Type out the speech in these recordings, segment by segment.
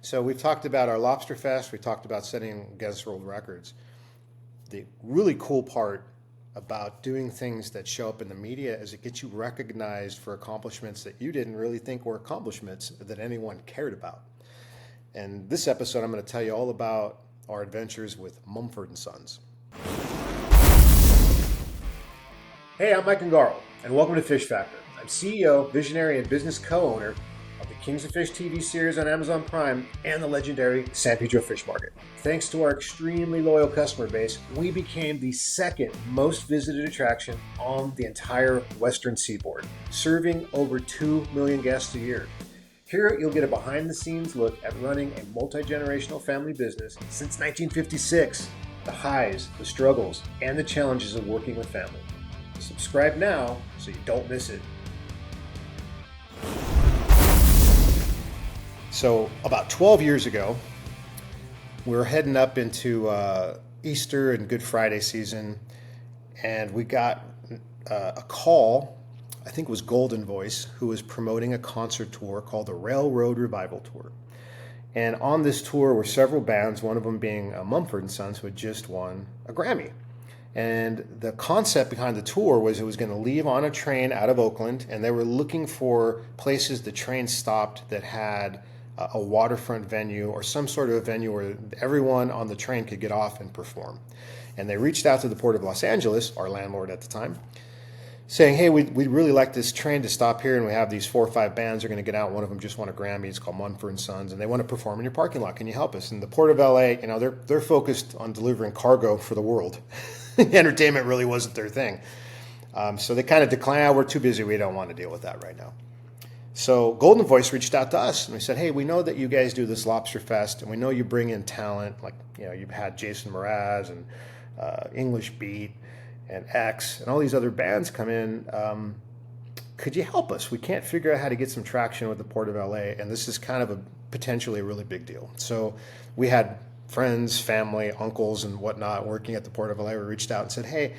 So we've talked about our Lobster Fest. We talked about setting Guinness World Records. The really cool part about doing things that show up in the media is it gets you recognized for accomplishments that you didn't really think were accomplishments that anyone cared about. And this episode, I'm going to tell you all about our adventures with Mumford and Sons. Hey, I'm Mike Ungaro, and welcome to Fish Factor. I'm CEO, visionary, and business co-owner of the Kings of Fish TV series on Amazon Prime and the legendary San Pedro Fish Market. Thanks to our extremely loyal customer base, we became the second most visited attraction on the entire Western Seaboard, serving over 2 million guests a year. Here, you'll get a behind-the-scenes look at running a multi-generational family business since 1956, the highs, the struggles, and the challenges of working with family. Subscribe now so you don't miss it. So about 12 years ago, we were heading up into Easter and Good Friday season, and we got a call. I think it was Golden Voice, who was promoting a concert tour called the Railroad Revival Tour. And on this tour were several bands, one of them being Mumford & Sons, who had just won a Grammy. And the concept behind the tour was it was going to leave on a train out of Oakland, and they were looking for places the train stopped that had a waterfront venue or some sort of a venue where everyone on the train could get off and perform. And they reached out to the Port of Los Angeles, our landlord at the time, saying, hey, we'd really like this train to stop here, and we have these 4 or 5 bands are going to get out. One of them just won a Grammy. It's called Mumford & Sons, and they want to perform in your parking lot. Can you help us? And the Port of LA, they're focused on delivering cargo for the world. Entertainment really wasn't their thing. So they kind of declined, we're too busy, we don't want to deal with that right now. So Golden Voice reached out to us and we said, hey, we know that you guys do this Lobster Fest and we know you bring in talent, like, you've had Jason Mraz and English Beat and X and all these other bands come in. Could you help us? We can't figure out how to get some traction with the Port of LA, and this is kind of potentially a really big deal. So we had friends, family, uncles, and whatnot working at the Port of LA. We reached out and said, hey,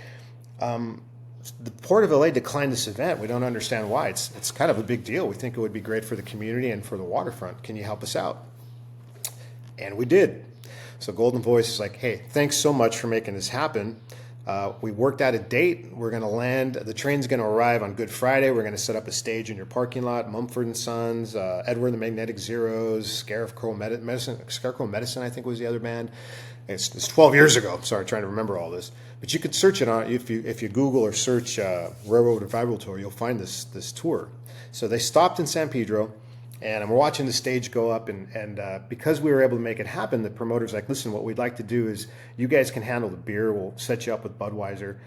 the Port of LA declined this event. We don't understand why. It's kind of a big deal. We think it would be great for the community and for the waterfront. Can you help us out? And we did. So Golden Voice is like, hey, thanks so much for making this happen. We worked out a date. We're going to land. The train's going to arrive on Good Friday. We're going to set up a stage in your parking lot. Mumford & Sons, Edward and the Magnetic Zeros, Scarecrow Medicine, I think was the other band. It's 12 years ago. I'm sorry, trying to remember all this. But you could search it on if you Google or search Railroad Revival Tour, you'll find this tour. So they stopped in San Pedro. And we're watching the stage go up, and because we were able to make it happen, the promoter's like, listen, what we'd like to do is you guys can handle the beer. We'll set you up with Budweiser.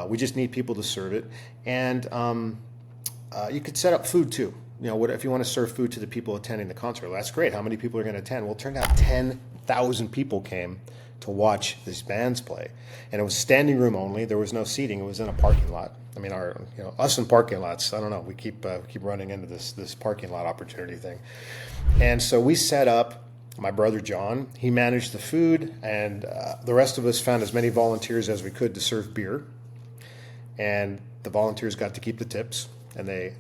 We just need people to serve it. And you could set up food too. If you want to serve food to the people attending the concert, well, that's great. How many people are going to attend? Well, it turned out 10,000 people came to watch these bands play. And it was standing room only. There was no seating. It was in a parking lot. I mean, us in parking lots, I don't know. We keep running into this parking lot opportunity thing. And so we set up, my brother John, he managed the food, and the rest of us found as many volunteers as we could to serve beer. And the volunteers got to keep the tips, and they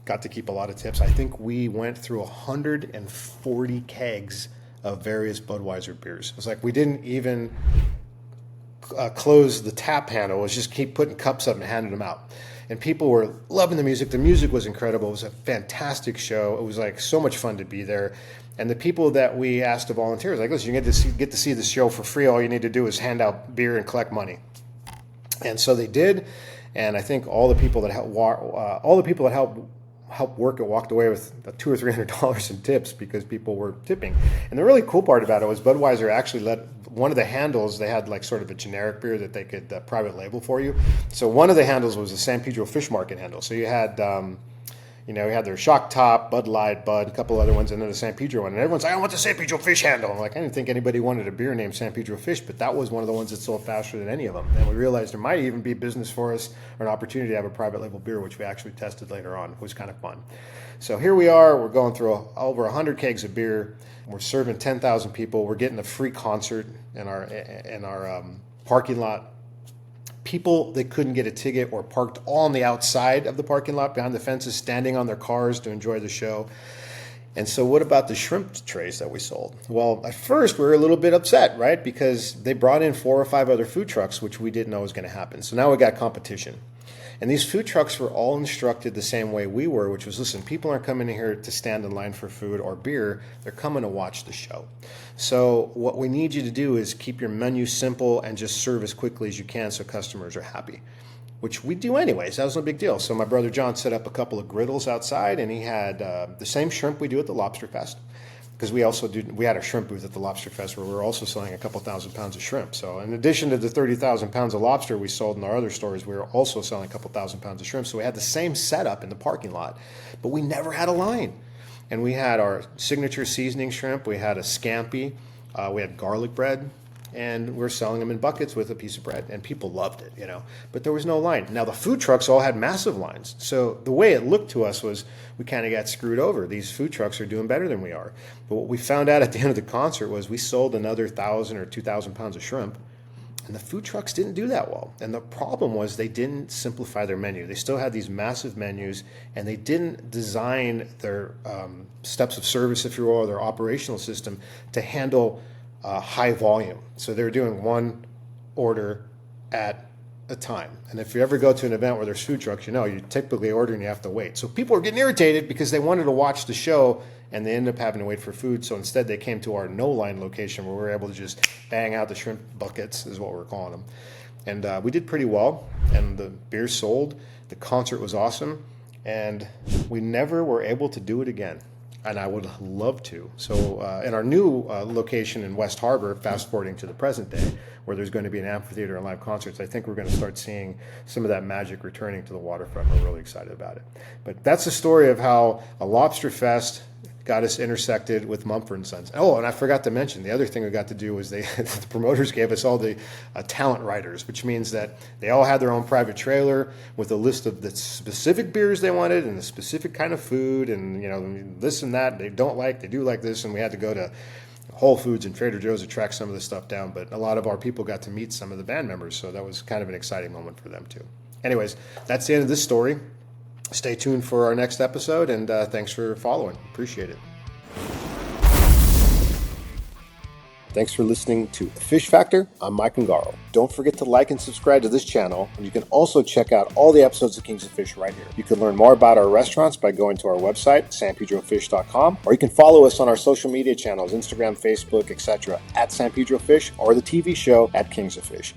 got to keep a lot of tips. I think we went through 140 kegs of various Budweiser beers. It was like we didn't even close the tap handle. It was just keep putting cups up and handing them out. And people were loving the music. The music was incredible. It was a fantastic show. It was like so much fun to be there. And the people that we asked to volunteer was like, listen, you get to see the show for free. All you need to do is hand out beer and collect money. And so they did. And I think all the people that helped work it walked away with $200 or $300 in tips because people were tipping. And the really cool part about it was Budweiser actually let one of the handles, they had like sort of a generic beer that they could private label for you. So one of the handles was the San Pedro Fish Market handle. So you had you had their Shock Top, Bud Light, Bud, a couple other ones, and then the San Pedro one. And everyone's like, I want the San Pedro Fish handle. I'm like, I didn't think anybody wanted a beer named San Pedro Fish, but that was one of the ones that sold faster than any of them. And we realized there might even be business for us or an opportunity to have a private label beer, which we actually tested later on. It was kind of fun. So here we are. We're going through over 100 kegs of beer. We're serving 10,000 people. We're getting a free concert in our parking lot. People that couldn't get a ticket or parked all on the outside of the parking lot behind the fences, standing on their cars to enjoy the show. And so what about the shrimp trays that we sold? Well, at first we were a little bit upset, right? Because they brought in 4 or 5 other food trucks, which we didn't know was going to happen. So now we got competition. And these food trucks were all instructed the same way we were, which was, listen, people aren't coming in here to stand in line for food or beer. They're coming to watch the show. So what we need you to do is keep your menu simple and just serve as quickly as you can so customers are happy, which we do anyways. That was no big deal. So my brother John set up a couple of griddles outside, and he had the same shrimp we do at the Lobster Fest, because we had a shrimp booth at the Lobster Fest where we were also selling a couple thousand pounds of shrimp. So in addition to the 30,000 pounds of lobster we sold in our other stores, we were also selling a couple thousand pounds of shrimp. So we had the same setup in the parking lot, but we never had a line. And we had our signature seasoning shrimp, we had a scampi, we had garlic bread, and we're selling them in buckets with a piece of bread, and people loved it, but there was no line. Now the food trucks all had massive lines, so the way it looked to us was we kind of got screwed over. These food trucks are doing better than we are. But what we found out at the end of the concert was we sold another 1,000 or 2,000 pounds of shrimp, and the food trucks didn't do that well. And the problem was they didn't simplify their menu. They still had these massive menus, and they didn't design their steps of service, if you will, or their operational system to handle high volume. So they're doing one order at a time. And if you ever go to an event where there's food trucks, you typically order and you have to wait. So people are getting irritated because they wanted to watch the show and they ended up having to wait for food. So instead they came to our no-line location where we were able to just bang out the shrimp buckets, is what we're calling them. And we did pretty well, and the beer sold. The concert was awesome, and we never were able to do it again. And I would love to. So in our new location in West Harbor, fast forwarding to the present day, where there's going to be an amphitheater and live concerts, I think we're going to start seeing some of that magic returning to the waterfront. We're really excited about it. But that's the story of how a Lobster Fest got us intersected with Mumford & Sons. Oh, and I forgot to mention, the other thing we got to do was the promoters gave us all the talent writers, which means that they all had their own private trailer with a list of the specific beers they wanted and the specific kind of food and, this and that they don't like, they do like this, and we had to go to Whole Foods and Trader Joe's to track some of this stuff down. But a lot of our people got to meet some of the band members, so that was kind of an exciting moment for them too. Anyways, that's the end of this story. Stay tuned for our next episode, and thanks for following. Appreciate it. Thanks for listening to The Fish Factor. I'm Mike Ungaro. Don't forget to like and subscribe to this channel, and you can also check out all the episodes of Kings of Fish right here. You can learn more about our restaurants by going to our website, sanpedrofish.com, or you can follow us on our social media channels, Instagram, Facebook, etc., at San Pedro Fish, or the TV show at Kings of Fish.